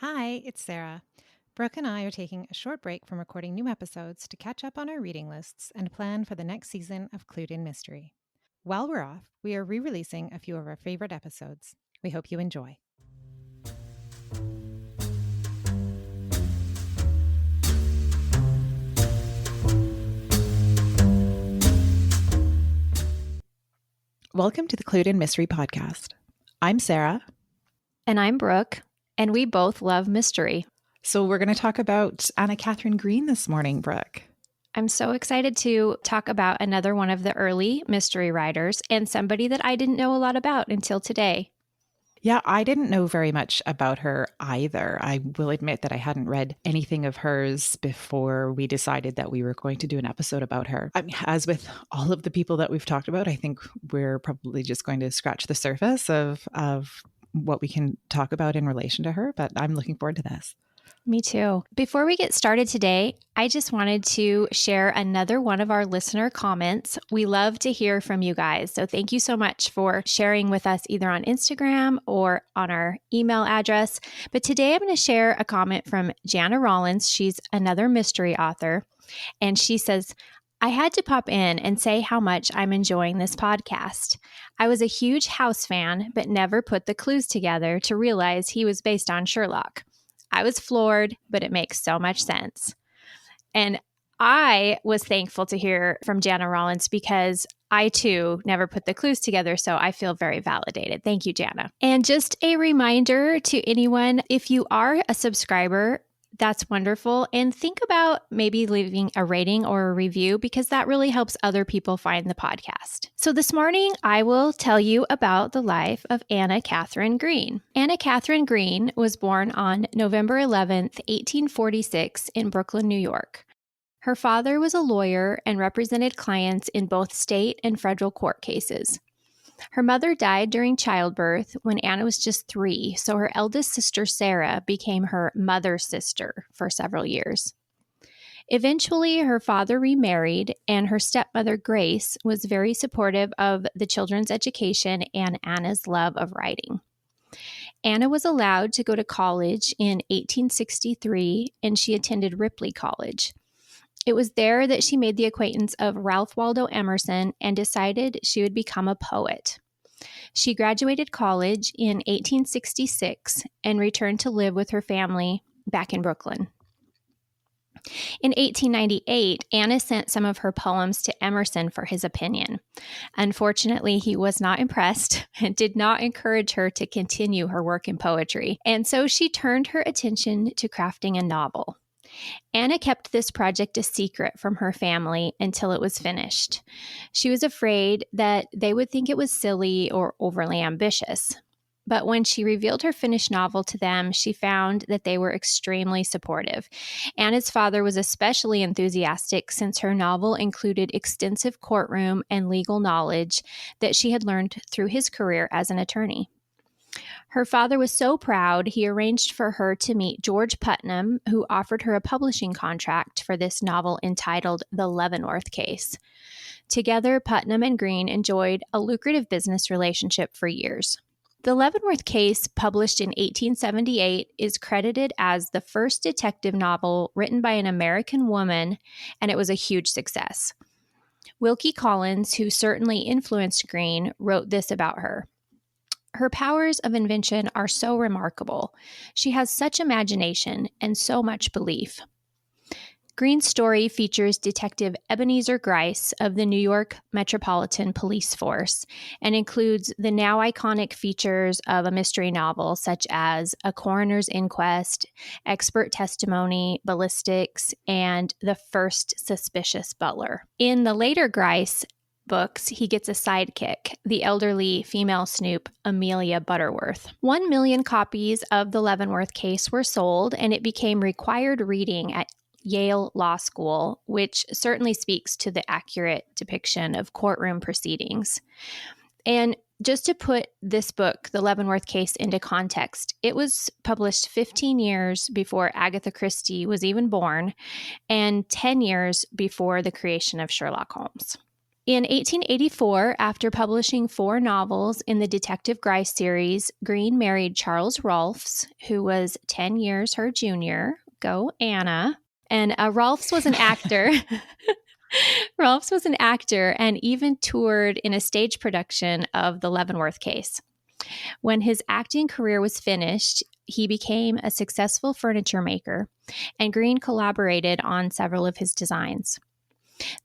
Hi, it's Sarah. Brooke and I are taking a short break from recording new episodes to catch up on our reading lists and plan for the next season of Clued in Mystery. While we're off, we are re-releasing a few of our favorite episodes. We hope you enjoy. Welcome to the Clued in Mystery podcast. I'm Sarah. And I'm Brooke, and we both love mystery. So we're going to talk about Anna Katharine Green this morning, Brooke. I'm so excited to talk about another one of the early mystery writers and somebody that I didn't know a lot about until today. Yeah, I didn't know very much about her either. I will admit that I hadn't read anything of hers before we decided that we were going to do an episode about her. I mean, as with all of the people that we've talked about, I think we're probably just going to scratch the surface of what we can talk about in relation to her, but I'm looking forward to this. Me too. Before we get started today, I just wanted to share another one of our listener comments. We love to hear from you guys. So thank you so much for sharing with us either on Instagram or on our email address. But today I'm going to share a comment from Jana Rollins. She's another mystery author. And she says, I had to pop in and say how much I'm enjoying this podcast. I was a huge House fan, but never put the clues together to realize he was based on Sherlock. I was floored, but it makes so much sense. And I was thankful to hear from Jana Rollins because I too never put the clues together, so I feel very validated. Thank you, Jana. And just a reminder to anyone, if you are a subscriber, that's wonderful. And think about maybe leaving a rating or a review because that really helps other people find the podcast. So this morning, I will tell you about the life of Anna Katharine Green. Anna Katharine Green was born on November 11th, 1846 in Brooklyn, New York. Her father was a lawyer and represented clients in both state and federal court cases. Her mother died during childbirth when Anna was just 3, so her eldest sister, Sarah, became her mother's sister for several years. Eventually, her father remarried, and her stepmother, Grace, was very supportive of the children's education and Anna's love of writing. Anna was allowed to go to college in 1863, and she attended Ripley College. It was there that she made the acquaintance of Ralph Waldo Emerson and decided she would become a poet. She graduated college in 1866 and returned to live with her family back in Brooklyn. In 1898, Anna sent some of her poems to Emerson for his opinion. Unfortunately, he was not impressed and did not encourage her to continue her work in poetry, and so she turned her attention to crafting a novel. Anna kept this project a secret from her family until it was finished. She was afraid that they would think it was silly or overly ambitious. But when she revealed her finished novel to them, she found that they were extremely supportive. Anna's father was especially enthusiastic since her novel included extensive courtroom and legal knowledge that she had learned through his career as an attorney. Her father was so proud, he arranged for her to meet George Putnam, who offered her a publishing contract for this novel entitled The Leavenworth Case. Together, Putnam and Green enjoyed a lucrative business relationship for years. The Leavenworth Case, published in 1878, is credited as the first detective novel written by an American woman, and it was a huge success. Wilkie Collins, who certainly influenced Green, wrote this about her. Her powers of invention are so remarkable. She has such imagination and so much belief. Green's story features Detective Ebenezer Gryce of the New York Metropolitan Police Force and includes the now iconic features of a mystery novel such as a coroner's inquest, expert testimony, ballistics, and the first suspicious butler. In the later Gryce books, he gets a sidekick, the elderly female snoop, Amelia Butterworth. 1 million copies of the Leavenworth Case were sold, and it became required reading at Yale Law School, which certainly speaks to the accurate depiction of courtroom proceedings. And just to put this book, The Leavenworth Case, into context, it was published 15 years before Agatha Christie was even born and 10 years before the creation of Sherlock Holmes. In 1884, after publishing 4 novels in the Detective Gryce series, Green married Charles Rolfes, who was 10 years her junior. Go Anna. And Rolfes was an actor. Rolfes was an actor and even toured in a stage production of the Leavenworth Case. When his acting career was finished, he became a successful furniture maker, and Green collaborated on several of his designs.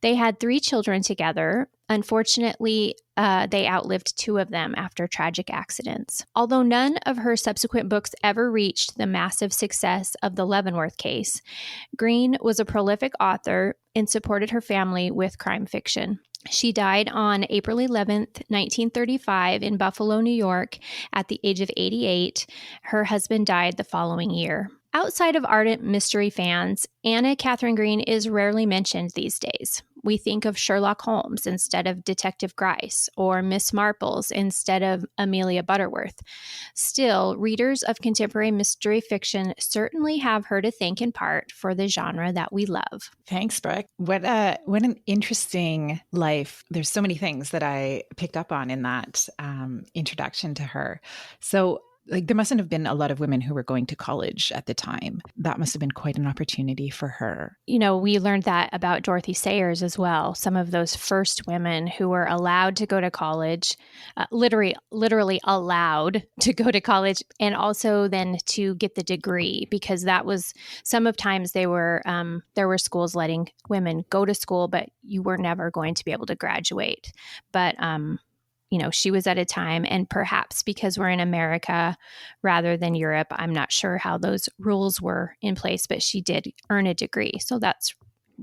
They had 3 children together. Unfortunately, they outlived 2 of them after tragic accidents. Although none of her subsequent books ever reached the massive success of the Leavenworth Case, Green was a prolific author and supported her family with crime fiction. She died on April 11th, 1935 in Buffalo, New York at the age of 88. Her husband died the following year. Outside of ardent mystery fans, Anna Katharine Green is rarely mentioned these days. We think of Sherlock Holmes instead of Detective Gryce, or Miss Marples instead of Amelia Butterworth. Still, readers of contemporary mystery fiction certainly have her to thank in part for the genre that we love. Thanks, Brooke. What an interesting life. There's so many things that I picked up on in that introduction to her. So there mustn't have been a lot of women who were going to college at the time. That must have been quite an opportunity for her. We learned that about Dorothy Sayers as well. Some of those first women who were allowed to go to college, literally allowed to go to college, and also then to get the degree, because that was sometimes there were schools letting women go to school, but you were never going to be able to graduate. But she was at a time, and perhaps because we're in America rather than Europe, I'm not sure how those rules were in place, but she did earn a degree. So that's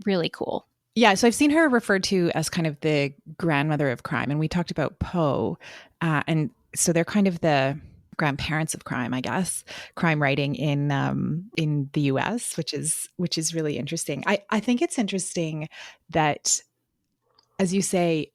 really cool. Yeah. So I've seen her referred to as kind of the grandmother of crime. And we talked about Poe. And so they're kind of the grandparents of crime, I guess, crime writing in the US, which is really interesting. I think it's interesting that, as you say,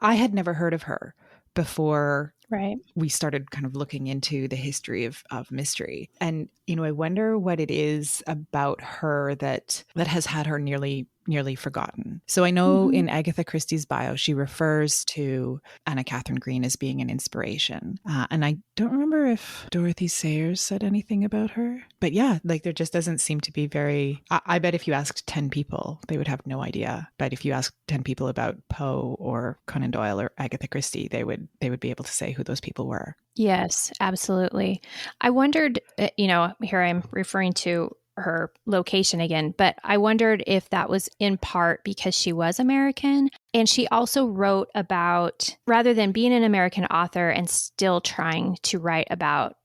I had never heard of her before. Right. We started kind of looking into the history of mystery. And, I wonder what it is about her that has had her nearly forgotten. So I know in Agatha Christie's bio, she refers to Anna Katharine Green as being an inspiration. And I don't remember if Dorothy Sayers said anything about her. But yeah, there just doesn't seem to be very... I bet if you asked 10 people, they would have no idea. But if you asked 10 people about Poe or Conan Doyle or Agatha Christie, they would be able to say who those people were. Yes, absolutely. I wondered, here I'm referring to her location again, but I wondered if that was in part because she was American. And she also wrote about, rather than being an American author and still trying to write about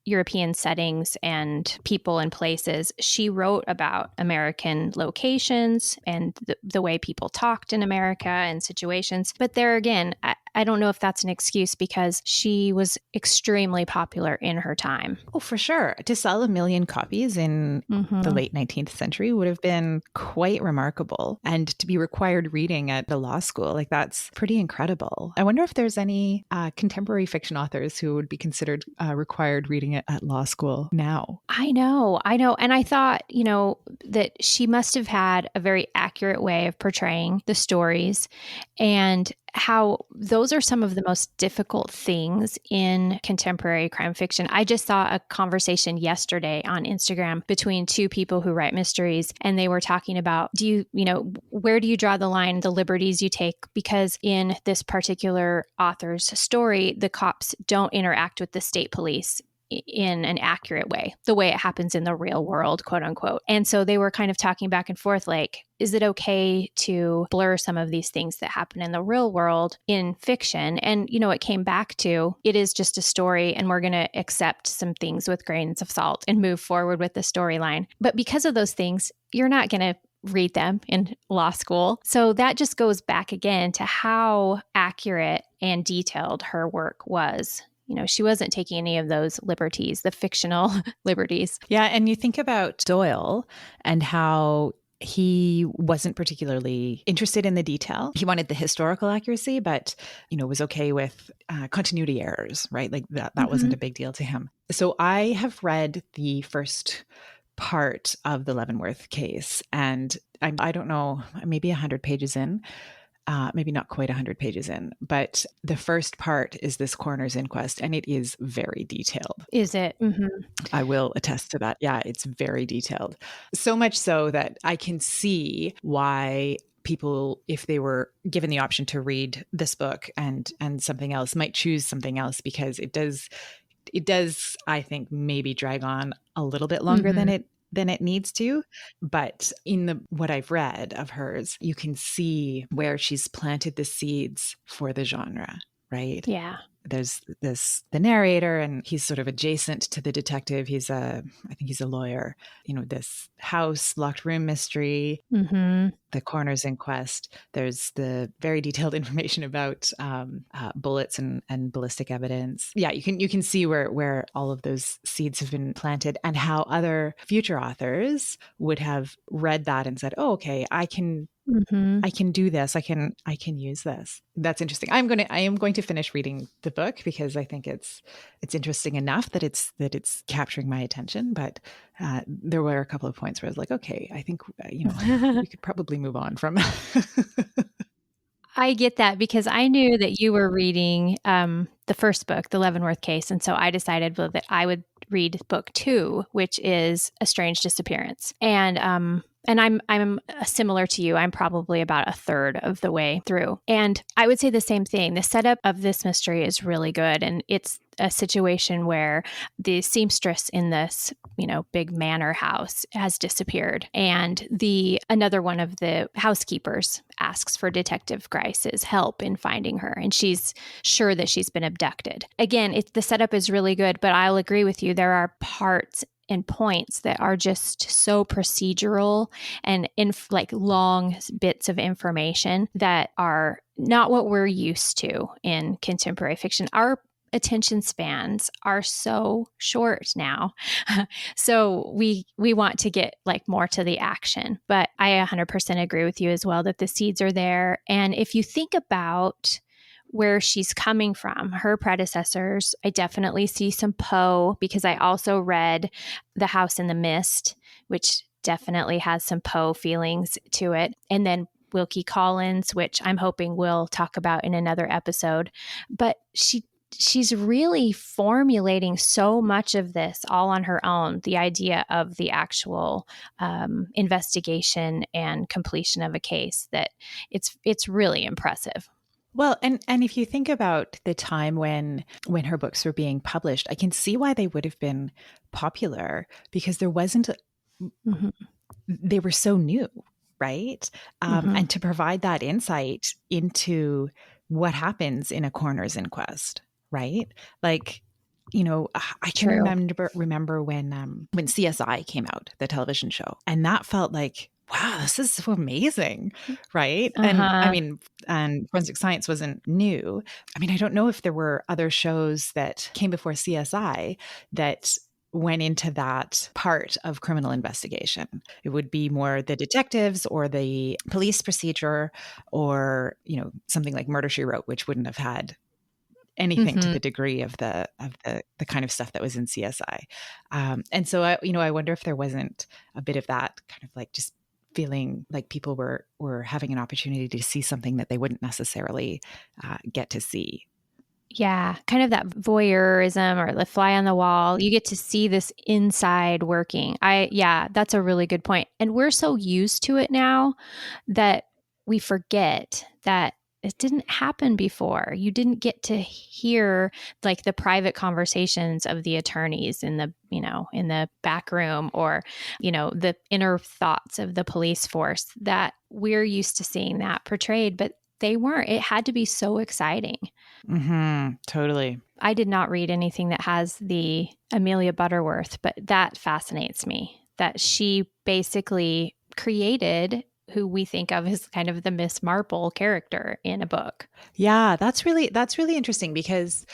European settings and people and places, she wrote about American locations and the way people talked in America and situations. But there again, I don't know if that's an excuse, because she was extremely popular in her time. Oh, for sure. To sell 1 million copies in the late 19th century would have been quite remarkable. And to be required reading at the law school, that's pretty incredible. I wonder if there's any contemporary fiction authors who would be considered required reading it at law school now. I know. And I thought, that she must have had a very accurate way of portraying the stories, and how those are some of the most difficult things in contemporary crime fiction. I just saw a conversation yesterday on Instagram between 2 people who write mysteries, and they were talking about, where do you draw the line, the liberties you take? Because in this particular author's story, the cops don't interact with the state police in an accurate way, the way it happens in the real world, quote unquote. And so they were kind of talking back and forth, is it okay to blur some of these things that happen in the real world in fiction? And, it came back to, it is just a story, and we're going to accept some things with grains of salt and move forward with the storyline. But because of those things, you're not going to read them in law school. So that just goes back again to how accurate and detailed her work was. She wasn't taking any of those liberties, the fictional liberties. Yeah. And you think about Doyle and how he wasn't particularly interested in the detail. He wanted the historical accuracy, but, was okay with continuity errors, right? That wasn't a big deal to him. So I have read the first part of the Leavenworth case. And I don't know, maybe 100 pages in, maybe not quite 100 pages in, but the first part is this coroner's inquest, and it is very detailed. Is it? Mm-hmm. I will attest to that. Yeah, it's very detailed. So much so that I can see why people, if they were given the option to read this book and something else, might choose something else, because it does, I think, maybe drag on a little bit longer than it needs to. But in what I've read of hers, you can see where she's planted the seeds for the genre, right? Yeah. There's the narrator, and he's sort of adjacent to the detective. I think he's a lawyer. This house locked room mystery, the coroner's inquest. There's the very detailed information about bullets and ballistic evidence. Yeah, you can see where all of those seeds have been planted, and how other future authors would have read that and said, "Oh, okay, I can do this. I can use this." That's interesting. I am going to finish reading the book, because I think it's interesting enough that it's capturing my attention. But there were a couple of points where I was like, okay, I think we could probably move on from. I get that, because I knew that you were reading the first book, The Leavenworth Case, and so I decided that I would read book 2, which is A Strange Disappearance. And I'm similar to you. I'm probably about a third of the way through. And I would say the same thing. The setup of this mystery is really good. And it's a situation where the seamstress in this, big manor house has disappeared. And another one of the housekeepers asks for Detective Grice's help in finding her. And she's sure that she's been abducted. Again, the setup is really good, but I'll agree with you. There are parts and points that are just so procedural and in like long bits of information that are not what we're used to in contemporary fiction. Our attention spans are so short now. So we want to get like more to the action. But I 100% agree with you as well that the seeds are there. And if you think about where she's coming from, her predecessors, I definitely see some Poe, because I also read The House in the Mist, which definitely has some Poe feelings to it. And then Wilkie Collins, which I'm hoping we'll talk about in another episode. But she's really formulating so much of this all on her own, the idea of the actual investigation and completion of a case, that it's really impressive. Well, and if you think about the time when her books were being published, I can see why they would have been popular, because there wasn't they were so new, right? And to provide that insight into what happens in a coroner's inquest, right? Like, I can remember when CSI came out, the television show, and that felt like, wow, this is so amazing, right? And forensic science wasn't new. I don't know if there were other shows that came before CSI that went into that part of criminal investigation. It would be more the detectives or the police procedure, or something like Murder, She Wrote, which wouldn't have had anything to the degree of the kind of stuff that was in CSI. And so I wonder if there wasn't a bit of that kind of like just feeling like people were having an opportunity to see something that they wouldn't necessarily get to see. Yeah, kind of that voyeurism or the fly on the wall. You get to see this inside working. That's a really good point. And we're so used to it now that we forget that it didn't happen before. You didn't get to hear like the private conversations of the attorneys in the back room, or, the inner thoughts of the police force, that we're used to seeing that portrayed, but they weren't. It had to be so exciting. Totally. I did not read anything that has the Amelia Butterworth, but that fascinates me, that she basically created who we think of as kind of the Miss Marple character in a book. Yeah, that's really interesting, because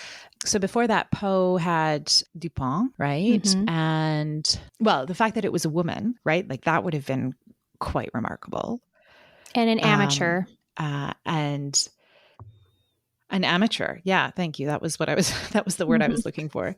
so before that, Poe had Dupin, right? And well, the fact that it was a woman, right? Like that would have been quite remarkable. And an amateur. And An amateur. Yeah, thank you. That was what I was, that was the word I was looking for.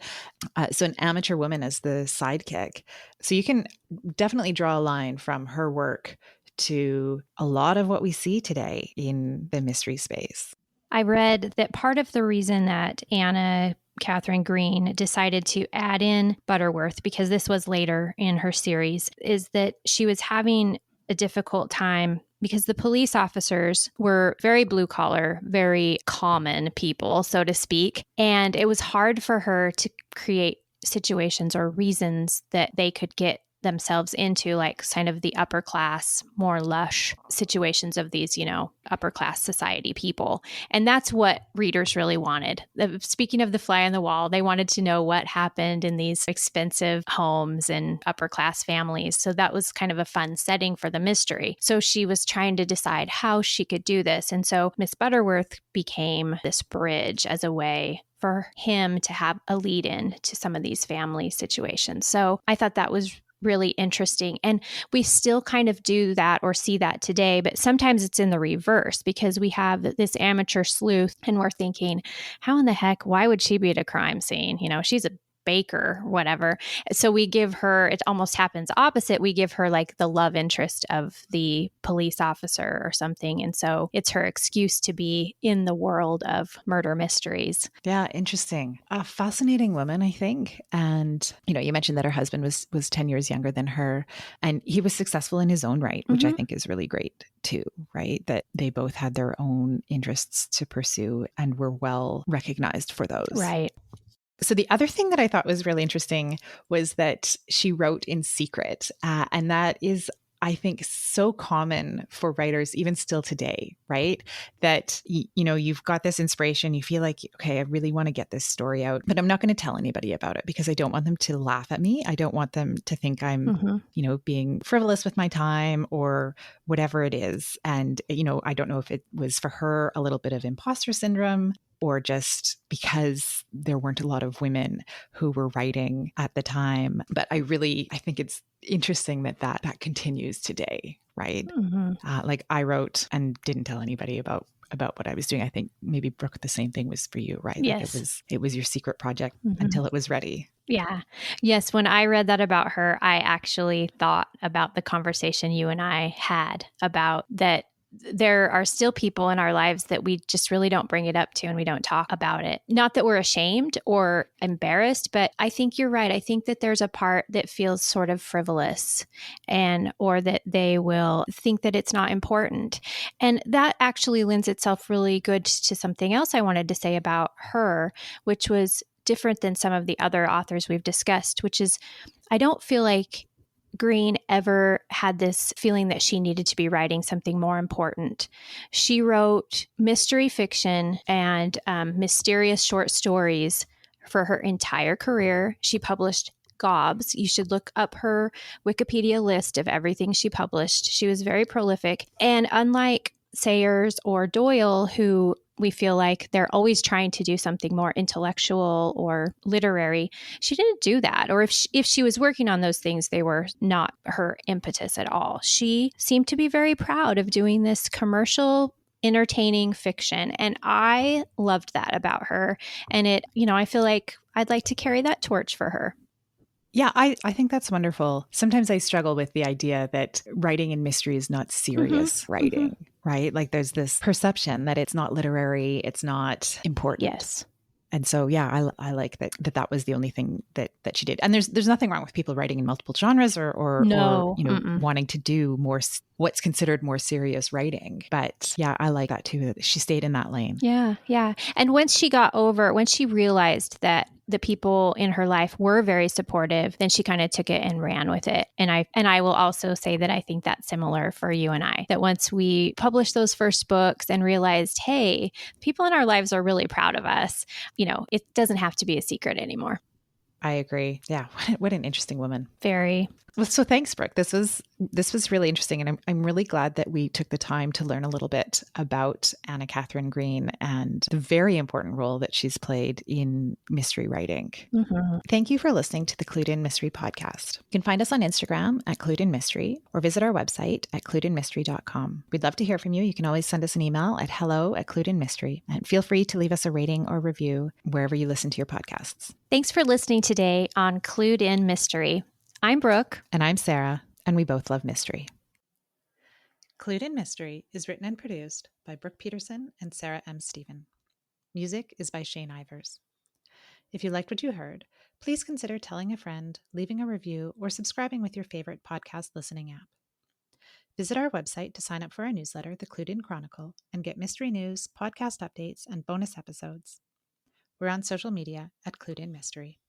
So an amateur woman as the sidekick. So you can definitely draw a line from her work to a lot of what we see today in the mystery space. I read that part of the reason that Anna Katharine Green decided to add in Butterworth, because this was later in her series, is that she was having a difficult time because the police officers were very blue collar, very common people, so to speak. And it was hard for her to create situations or reasons that they could get themselves into, like kind of the upper class, more lush situations of these, upper class society people. And that's what readers really wanted. Speaking of the fly on the wall, they wanted to know what happened in these expensive homes and upper class families. So that was kind of a fun setting for the mystery. So she was trying to decide how she could do this. And so Miss Butterworth became this bridge as a way for him to have a lead in to some of these family situations. So I thought that was really interesting. And we still kind of do that or see that today, but sometimes it's in the reverse because we have this amateur sleuth and we're thinking, how in the heck, why would she be at a crime scene? She's a baker, whatever. So we give her, it almost happens opposite. We give her like the love interest of the police officer or something. And so it's her excuse to be in the world of murder mysteries. Yeah, interesting. A fascinating woman, I think. And, you mentioned that her husband was 10 years younger than her, and he was successful in his own right, which I think is really great too, right? That they both had their own interests to pursue and were well recognized for those. Right. So the other thing that I thought was really interesting was that she wrote in secret. And that is, I think, so common for writers, even still today, right? That, you've got this inspiration, you feel like, okay, I really want to get this story out, but I'm not going to tell anybody about it because I don't want them to laugh at me. I don't want them to think I'm, being frivolous with my time or whatever it is. And, I don't know if it was for her a little bit of imposter syndrome, or just because there weren't a lot of women who were writing at the time. But I think it's interesting that continues today, right? Like I wrote and didn't tell anybody about what I was doing. I think maybe Brooke, the same thing was for you, right? Yes. Like it was your secret project until it was ready. Yeah. Yes. When I read that about her, I actually thought about the conversation you and I had about that. There are still people in our lives that we just really don't bring it up to and we don't talk about it. Not that we're ashamed or embarrassed, but I think you're right. I think that there's a part that feels sort of frivolous or that they will think that it's not important. And that actually lends itself really good to something else I wanted to say about her, which was different than some of the other authors we've discussed, which is I don't feel like Green ever had this feeling that she needed to be writing something more important. She wrote mystery fiction and mysterious short stories for her entire career. She published gobs. You should look up her Wikipedia list of everything she published. She was very prolific. And unlike Sayers or Doyle, who we feel like they're always trying to do something more intellectual or literary, she didn't do that. Or if she was working on those things, they were not her impetus at all. She seemed to be very proud of doing this commercial, entertaining fiction. And I loved that about her. And I feel like I'd like to carry that torch for her. Yeah, I think that's wonderful. Sometimes I struggle with the idea that writing in mystery is not serious writing, right? Like there's this perception that it's not literary, it's not important. Yes. And so, yeah, I like that was the only thing that she did. And there's nothing wrong with people writing in multiple genres or wanting to do more what's considered more serious writing. But yeah, I like that too, that she stayed in that lane. Yeah, yeah. And when she realized that the people in her life were very supportive, then she kind of took it and ran with it. And I will also say that I think that's similar for you and I, that once we published those first books and realized, hey, people in our lives are really proud of us, it doesn't have to be a secret anymore. I agree. Yeah, what an interesting woman. Very. Well, so thanks, Brooke. This was really interesting, and I'm really glad that we took the time to learn a little bit about Anna Katharine Green and the very important role that she's played in mystery writing. Mm-hmm. Thank you for listening to the Clued In Mystery podcast. You can find us on Instagram at Clued In Mystery or visit our website at cluedinmystery.com. We'd love to hear from you. You can always send us an email at hello@cluedinmystery, and feel free to leave us a rating or review wherever you listen to your podcasts. Thanks for listening today on Clued In Mystery. I'm Brooke. And I'm Sarah, and we both love mystery. Clued In Mystery is written and produced by Brooke Peterson and Sarah M. Stephen. Music is by Shane Ivers. If you liked what you heard, please consider telling a friend, leaving a review, or subscribing with your favorite podcast listening app. Visit our website to sign up for our newsletter, The Clued In Chronicle, and get mystery news, podcast updates, and bonus episodes. We're on social media at Clued In Mystery.